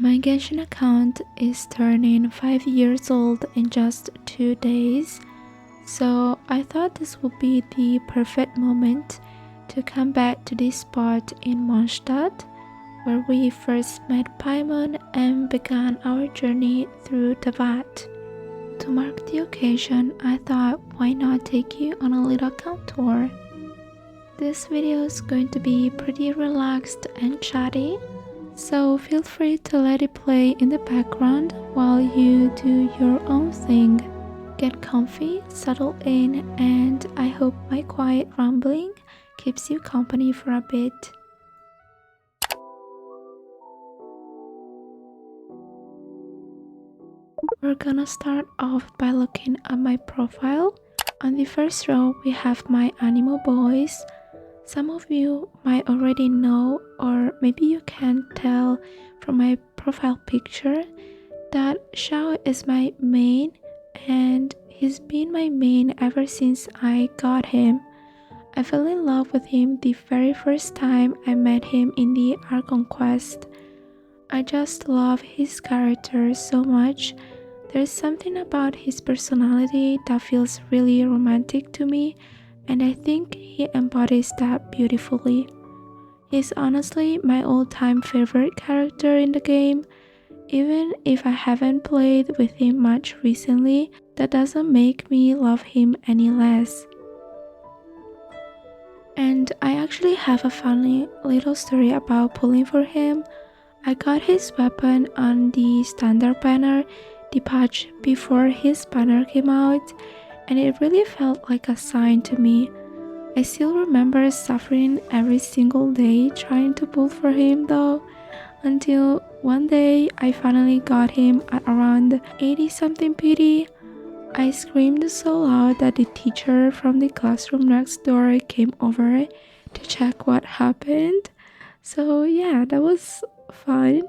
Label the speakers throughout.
Speaker 1: My Genshin account is turning 5 years old in just 2 days, so I thought this would be the perfect moment to come back to this spot in Mondstadt, where we first met Paimon and began our journey through the Vat. To mark the occasion, I thought why not take you on a little account tour. This video is going to be pretty relaxed and chatty, so feel free to let it play in the background while you do your own thing. Get comfy, settle in, and I hope my quiet rambling keeps you company for a bit. We're gonna start off by looking at my profile. On the first row, we have my animo boys. Some of you might already know, or maybe you can tell from my profile picture, that Xiao is my main, and he's been my main ever since I got him. I fell in love with him the very first time I met him in the Argon quest. I just love his character so much. There's something about his personality that feels really romantic to me, and I think he embodies that beautifully. He's honestly my all-time favorite character in the game. Even if I haven't played with him much recently, that doesn't make me love him any less. And I actually have a funny little story about pulling for him. I got his weapon on the standard banner, the patch before his banner came out, and it really felt like a sign to me. I still remember suffering every single day trying to pull for him though, until one day I finally got him at around 80 something PD. I screamed so loud that the teacher from the classroom next door came over to check what happened. So yeah, that was fun.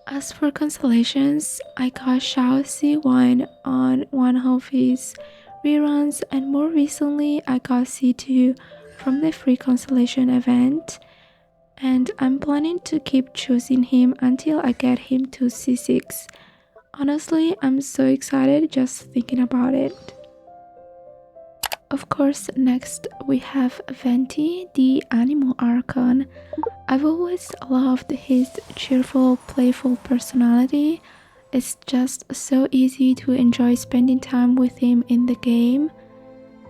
Speaker 1: As for constellations, I got Xiao C1 on one of his reruns, and more recently I got C2 from the free constellation event, and I'm planning to keep choosing him until I get him to C6. Honestly, I'm so excited just thinking about it. Of course, next we have Venti, the animal archon. I've always loved his cheerful, playful personality. It's just so easy to enjoy spending time with him in the game.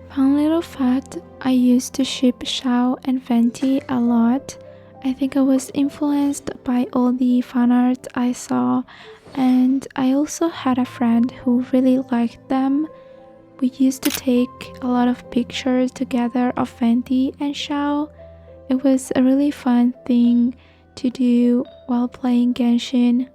Speaker 1: Fun little fact, I used to ship Xiao and Venti a lot. I think I was influenced by all the fan art I saw, and I also had a friend who really liked them. We used to take a lot of pictures together of Venti and Xiao. It was a really fun thing to do while playing Genshin.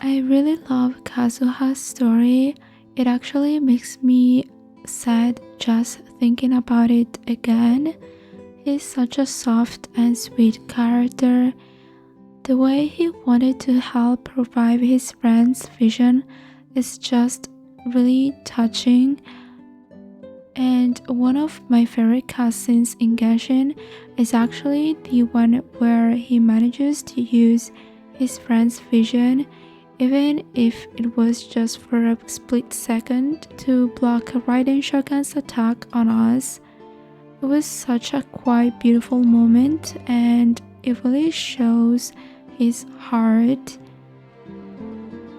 Speaker 1: I really love Kazuha's story. It actually makes me sad just thinking about it again. He's such a soft and sweet character. The way he wanted to help revive his friend's vision is just really touching. And one of my favorite cutscenes in Genshin is actually the one where he manages to use his friend's vision, even if it was just for a split second, to block a Raiden Shogun's attack on us. It was such a quite beautiful moment, and it really shows his heart.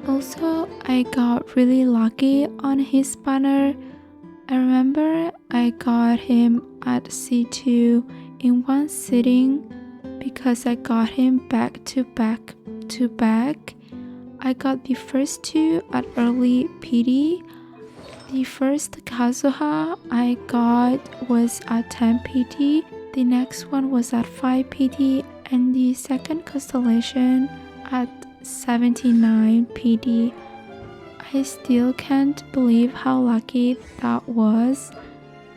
Speaker 1: Also, I got really lucky on his banner. I remember I got him at C2 in one sitting because I got him back to back to back. I got the first two at early PD. The first Kazuha I got was at 10 PD, the next one was at 5 PD, and the second constellation at 79 PD. I still can't believe how lucky that was,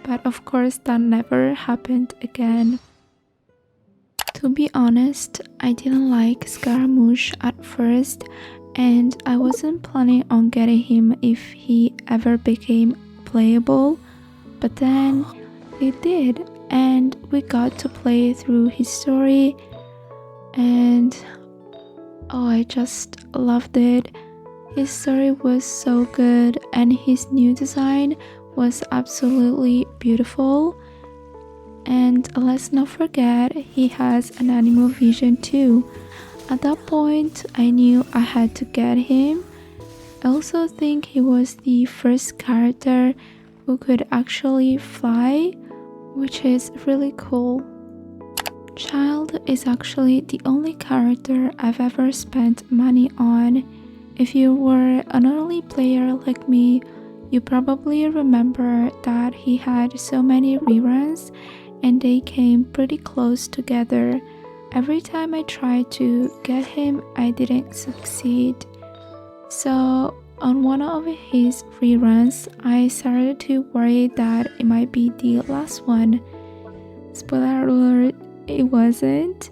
Speaker 1: but of course that never happened again. To be honest, I didn't like Scaramouche at first, and I wasn't planning on getting him if he ever became playable, but then he did, and we got to play through his story, and oh, I just loved it. His story was so good, and his new design was absolutely beautiful. And let's not forget, he has an animal vision too. At that point, I knew I had to get him. I also think he was the first character who could actually fly, which is really cool. Child is actually the only character I've ever spent money on. If you were an early player like me, you probably remember that he had so many reruns and they came pretty close together. Every time I tried to get him, I didn't succeed. So on one of his reruns, I started to worry that it might be the last one. Spoiler alert, it wasn't.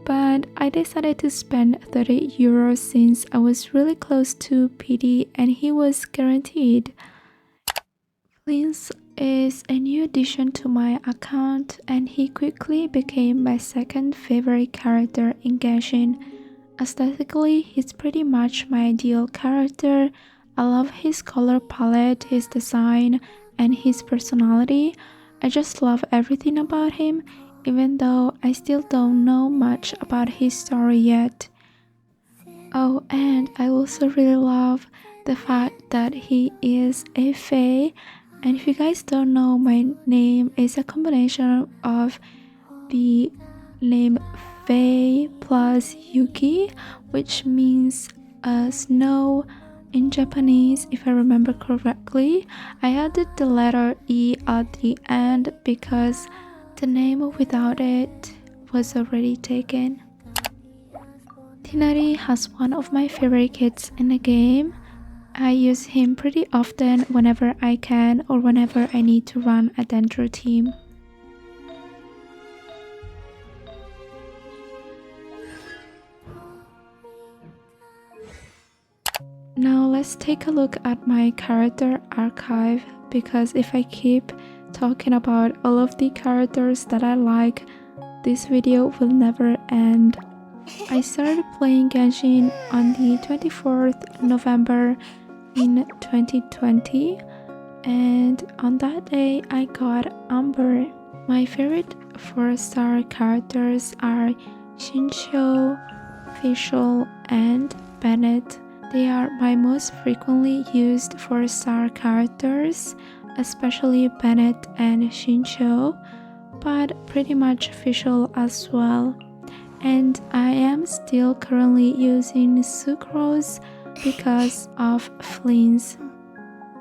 Speaker 1: But I decided to spend 30 euros since I was really close to PD and he was guaranteed. Flins is a new addition to my account and he quickly became my second favorite character in Genshin. Aesthetically, he's pretty much my ideal character. I love his color palette, his design, and his personality. I just love everything about him, even though I still don't know much about his story yet. Oh, and I also really love the fact that he is a fae. And if you guys don't know, my name is a combination of the name fae plus yuki, which means snow in Japanese, if I remember correctly. I added the letter E at the end because the name without it was already taken. Tinari has one of my favorite kits in the game. I use him pretty often whenever I can or whenever I need to run a dendro team. Now let's take a look at my character archive, because if I keep talking about all of the characters that I like, this video will never end. I started playing Genshin on the 24th November in 2020, and on that day I got Amber. My favorite 4-star characters are Xiao, Fischl, and Bennett. They are my most frequently used 4-star characters, especially Bennett and Xiao, but pretty much Fischl as well. And I am still currently using Sucrose because of flins.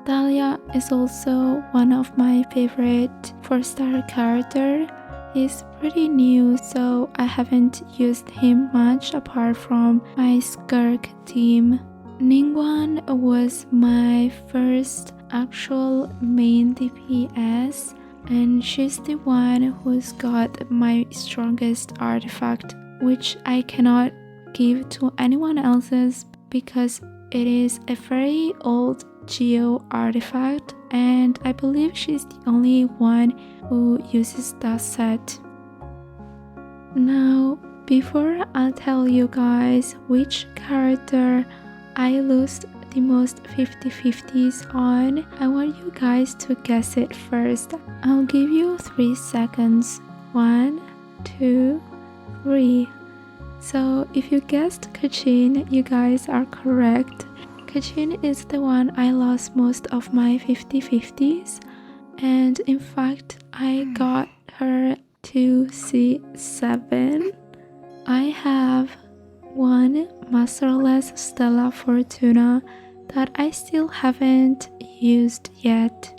Speaker 1: Dahlia is also one of my favorite 4-star character. He's pretty new, so I haven't used him much apart from my Skirk team. Ningguang was my first actual main DPS, and she's the one who's got my strongest artifact, which I cannot give to anyone else's because it is a very old xiao artifact, and I believe she's the only one who uses that set. Now, before I tell you guys which character I lost the most 50-50s on, I want you guys to guess it first. I'll give you 3 seconds. 1, 2, 3. So if you guessed Kachin, you guys are correct. Kachin is the one I lost most of my 50-50s, and in fact I got her to C7. I have one Masterless Stella Fortuna that I still haven't used yet.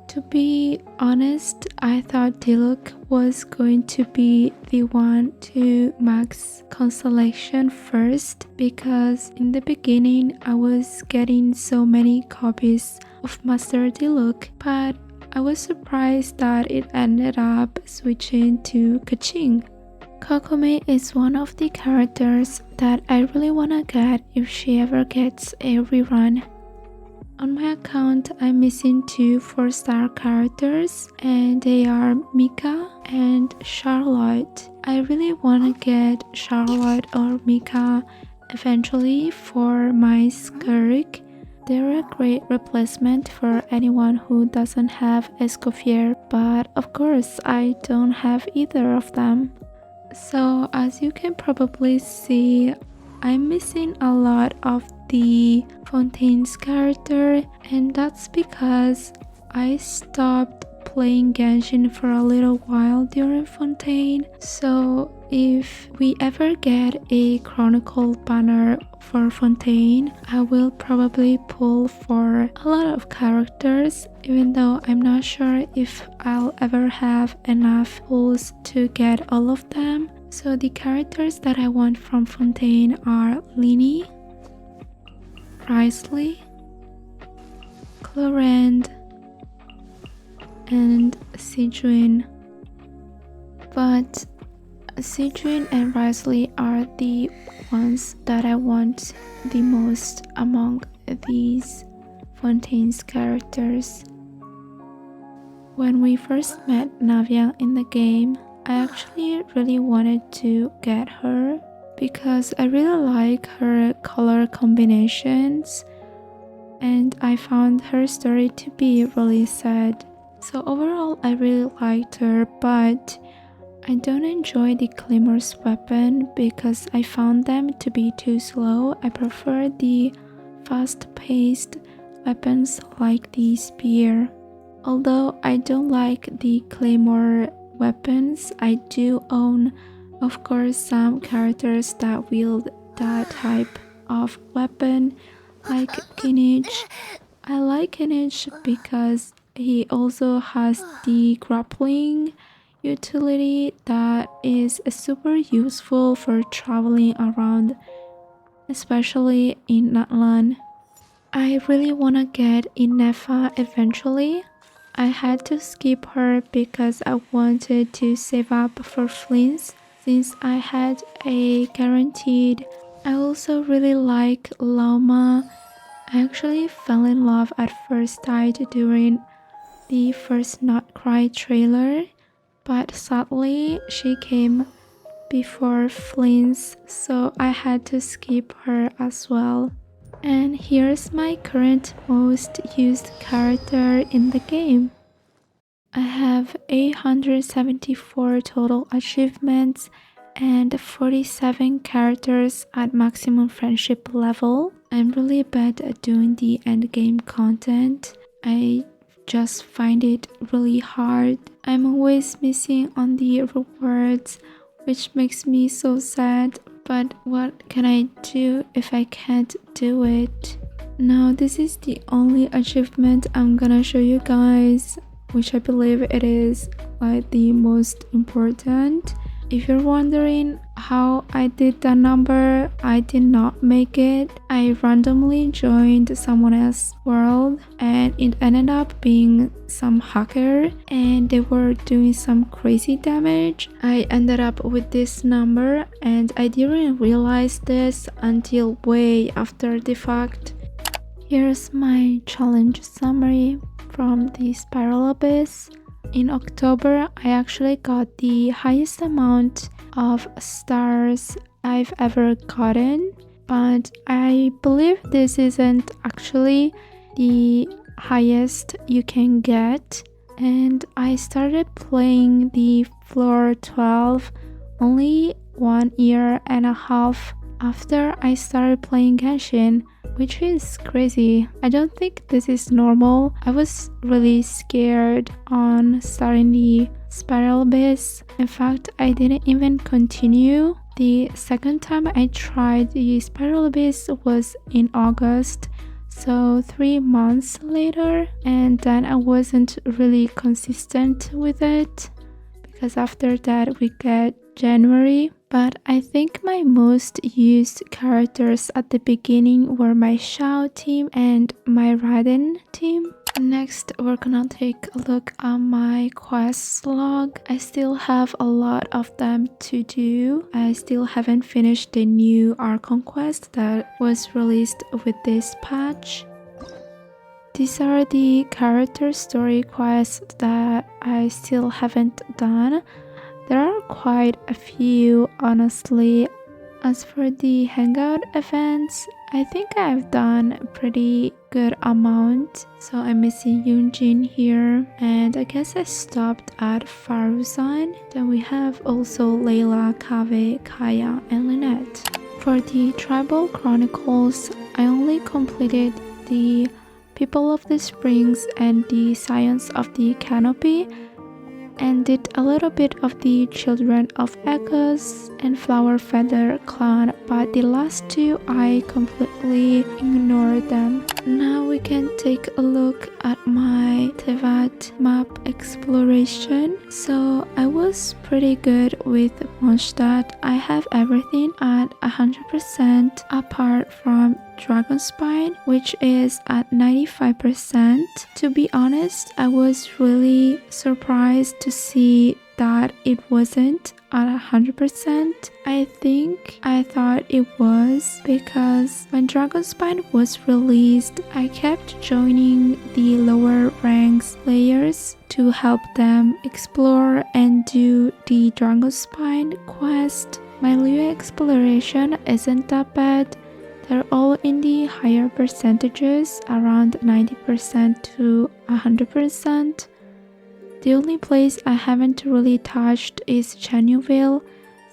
Speaker 1: To be honest, I thought Diluc was going to be the one to max Constellation first, because in the beginning I was getting so many copies of Master Diluc, but I was surprised that it ended up switching to Kaching. Kokomi is one of the characters that I really wanna get if she ever gets a rerun. On my account, I'm missing two 4-star characters, and they are Mika and Charlotte. I really wanna get Charlotte or Mika eventually for my Skirk. They're a great replacement for anyone who doesn't have Escoffier, but of course I don't have either of them. So as you can probably see, I'm missing a lot of the Fontaine's character, and that's because I stopped playing Genshin for a little while during Fontaine. So if we ever get a Chronicle banner for Fontaine, I will probably pull for a lot of characters, even though I'm not sure if I'll ever have enough pulls to get all of them. So the characters that I want from Fontaine are Lini, Risley, Clorend, and Sijuin. But Sijuin and Risley are the ones that I want the most among these Fontaine's characters. When we first met Navia in the game, I actually really wanted to get her because I really like her color combinations, and I found her story to be really sad. So overall I really liked her, but I don't enjoy the Claymore's weapon because I found them to be too slow. I prefer the fast-paced weapons like the spear. Although I don't like the Claymore weapons, I do own, of course, some characters that wield that type of weapon, like Kinich. I like Kinich because he also has the grappling utility that is super useful for traveling around, especially in Natlan. I really wanna get Inefa eventually. I had to skip her because I wanted to save up for flins since I had a guaranteed. I also really like Lauma. I actually fell in love at first sight during the first Not Cry trailer, but sadly she came before flins, so I had to skip her as well. And here's my current most used character in the game. I have 874 total achievements and 47 characters at maximum friendship level. I'm really bad at doing the endgame content. I just find it really hard. I'm always missing on the rewards, which makes me so sad. But what can I do if I can't do it? Now this is the only achievement I'm gonna show you guys, which I believe it is like the most important. If you're wondering how I did that number, I did not make it. I randomly joined someone else's world and it ended up being some hacker and they were doing some crazy damage. I ended up with this number and I didn't realize this until way after the fact. Here's my challenge summary from the Spiral Abyss. In October, I actually got the highest amount of stars I've ever gotten, but I believe this isn't actually the highest you can get. And I started playing the floor 12 only 1.5 years after I started playing Genshin, which is crazy. I don't think this is normal. I was really scared on starting the Spiral Abyss. In fact, I didn't even continue. The second time I tried the Spiral Abyss was in August, so 3 months later, and then I wasn't really consistent with it because after that we get January. But I think my most used characters at the beginning were my Xiao team and my Raiden team. Next, we're gonna take a look at my quest log. I still have a lot of them to do. I still haven't finished the new Archon quest that was released with this patch. These are the character story quests that I still haven't done. There are quite a few, honestly. As for the hangout events, I think I've done a pretty good amount. So I'm missing Yunjin here, and I guess I stopped at Faruzan. Then we have also Layla, Kave, Kaya, and Lynette. For the Tribal Chronicles, I only completed the People of the Springs and the Science of the Canopy, and did a little bit of the Children of Echoes and Flower Feather clan, but the last two I completely ignored them. Now we can take a look at my Tevat map exploration. So I was pretty good with Mondstadt. I have everything at 100% apart from Dragonspine, which is at 95%. To be honest, I was really surprised to see that it wasn't at 100%. I thought it was because when Dragonspine was released, I kept joining the lower ranks players to help them explore and do the Dragonspine quest. My Liyue exploration isn't that bad. They're all in the higher percentages, around 90% to 100%. The only place I haven't really touched is Chenyuville,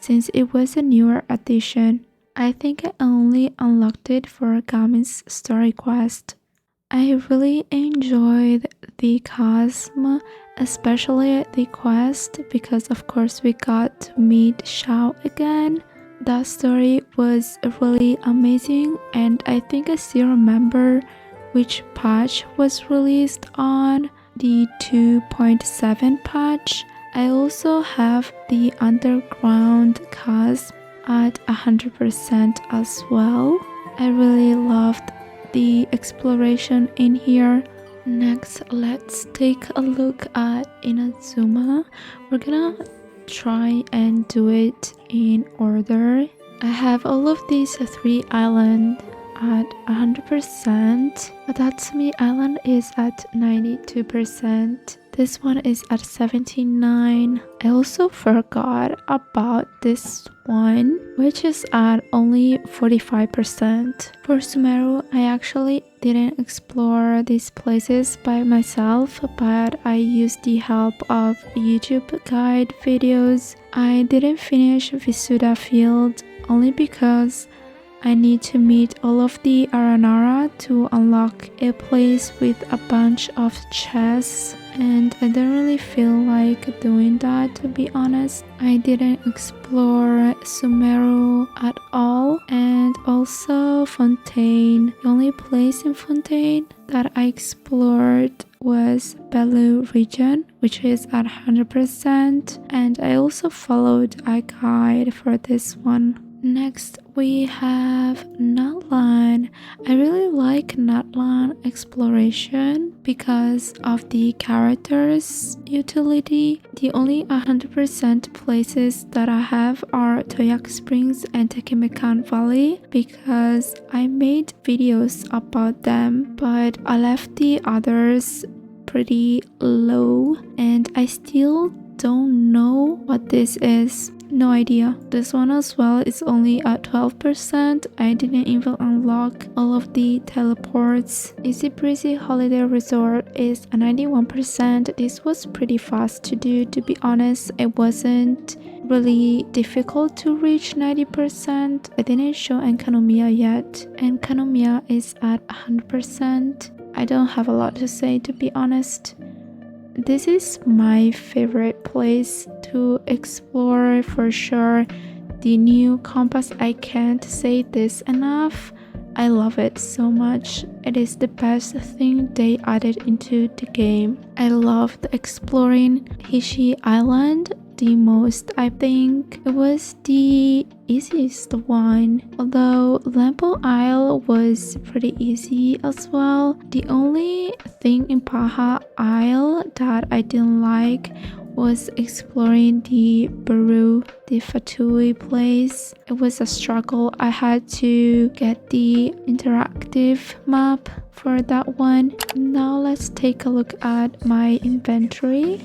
Speaker 1: since it was a newer addition. I think I only unlocked it for Gamin's story quest. I really enjoyed the Cosm, especially the quest, because of course we got to meet Xiao again. That story was really amazing, and I think I still remember which patch was released on, the 2.7 patch. I also have the underground cosm at 100% as well. I really loved the exploration in here. Next, let's take a look at Inazuma. We're gonna try and do it in order. I have all of these three islands at 100%. Watatsumi Island is at 92%. This one is at 79. I also forgot about this one, which is at only 45%. For Sumeru, I actually didn't explore these places by myself, but I used the help of YouTube guide videos. I didn't finish Visuda Field only because I need to meet all of the Aranara to unlock a place with a bunch of chests, and I don't really feel like doing that, to be honest. I didn't explore Sumeru at all, and also Fontaine. The only place in Fontaine that I explored was Belu region, which is at 100%, and I also followed a guide for this one. Next, we have Natlan. I really like Natlan exploration because of the characters utility. The only 100% places that I have are Toyak Springs and Tekimekan Valley because I made videos about them, but I left the others pretty low, and I still don't know what this is. No idea. This one as well is only at 12%. I didn't even unlock all of the teleports. Easy Breezy Holiday Resort is at 91%. This was pretty fast to do, to be honest. It wasn't really difficult to reach 90%. I didn't show Enkanomiya yet. Enkanomiya is at 100%. I don't have a lot to say, to be honest. This is my favorite place to explore for sure. The new compass, I can't say this enough. I love it so much. It is the best thing they added into the game. I loved exploring Hishi Island the most. I think it was the easiest one. Although Lampo Isle was pretty easy as well. The only thing in Paha Isle that I didn't like was exploring the Baru, the Fatui place. It was a struggle. I had to get the interactive map for that one. Now let's take a look at my inventory.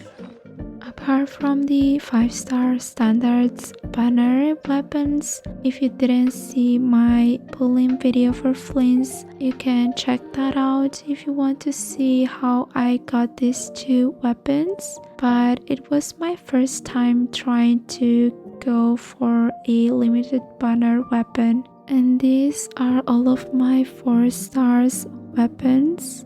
Speaker 1: Apart from the 5-star standards banner weapons, if you didn't see my pulling video for flins, you can check that out if you want to see how I got these 2 weapons. But it was my first time trying to go for a limited banner weapon. And these are all of my 4 stars weapons.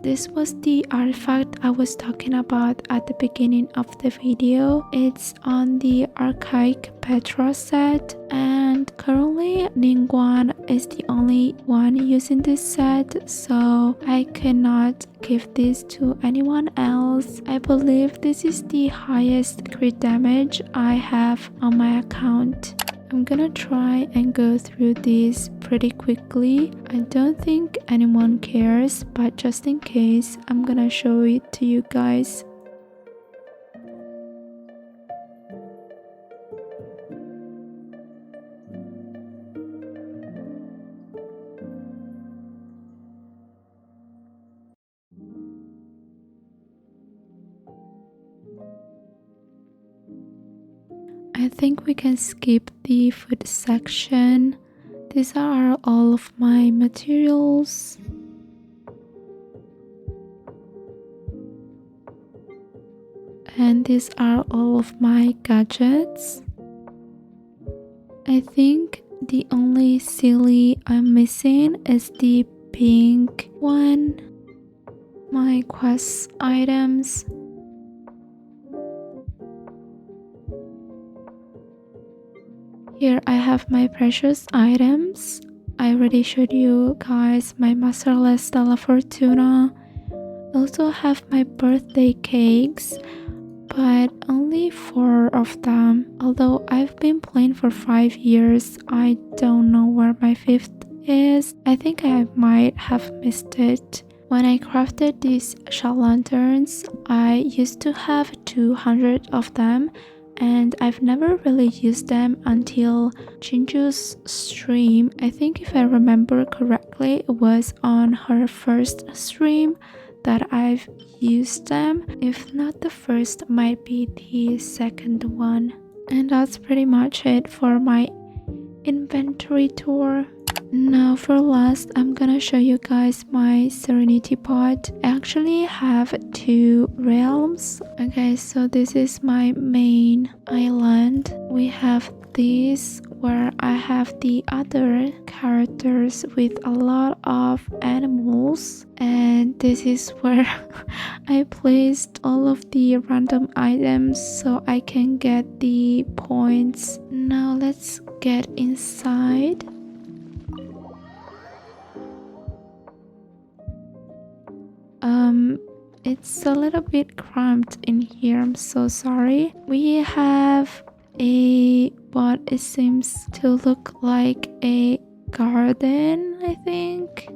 Speaker 1: This was the artifact I was talking about at the beginning of the video. It's on the archaic Petra set, and currently Ningguang is the only one using this set, so I cannot give this to anyone else. I believe this is the highest crit damage I have on my account. I'm gonna try and go through this pretty quickly. I don't think anyone cares, but just in case, I'm gonna show it to you guys. I think we can skip the food section. These are all of my materials. And these are all of my gadgets. I think the only silly I'm missing is the pink one. My quest items. Here I have my precious items. I already showed you guys my masterless Della Fortuna. I also have my birthday cakes, but only 4 of them. Although I've been playing for 5 years, I don't know where my 5th is. I think I might have missed it. When I crafted these xiao lanterns, I used to have 200 of them, and I've never really used them until Jinju's stream. I think if I remember correctly, it was on her first stream that I've used them. If not the first, might be the second one. And that's pretty much it for my inventory tour. Now for last, I'm gonna show you guys my serenity pot. I actually have 2 realms. Okay, so this is my main island. We have this where I have the other characters with a lot of animals, and this is where I placed all of the random items so I can get the points. Now let's get inside. It's a little bit cramped in here, I'm so sorry. We have what it seems to look like a garden, I think.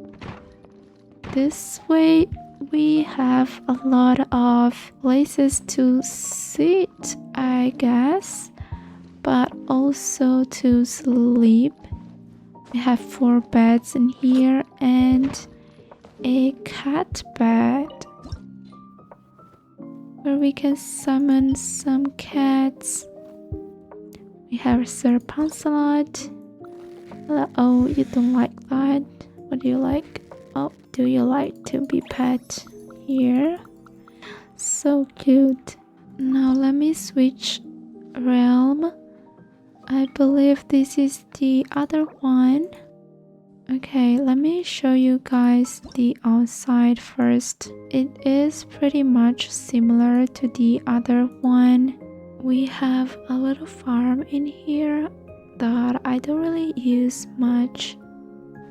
Speaker 1: This way we have a lot of places to sit, I guess, but also to sleep. We have 4 beds in here and a cat bed where we can summon some cats. We have a Sir Lancelot. Oh, you don't like that? What do you like? Oh, do you like to be pet here? So cute. Now let me switch realm. I believe this is the other one. Okay, let me show you guys the outside first. It is pretty much similar to the other one. We have a little farm in here that I don't really use much.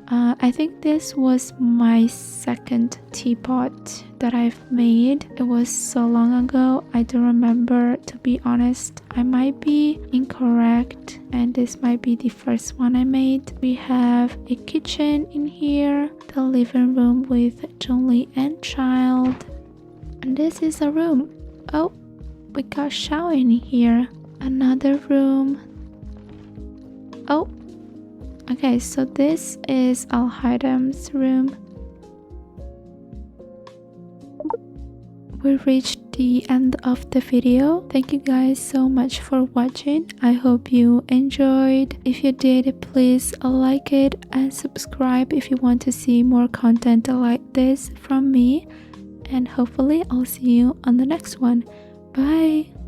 Speaker 1: I think this was my second teapot that I've made. It was so long ago, I don't remember, to be honest. I might be incorrect, and this might be the first one I made. We have a kitchen in here, the living room with Zhongli and child, and this is a room. Oh, we got xiao in here. Another room. Oh, okay, so this is Al-Haidam's room. We reached the end of the video. Thank you guys so much for watching. I hope you enjoyed. If you did, please like it and subscribe if you want to see more content like this from me. And hopefully I'll see you on the next one. Bye!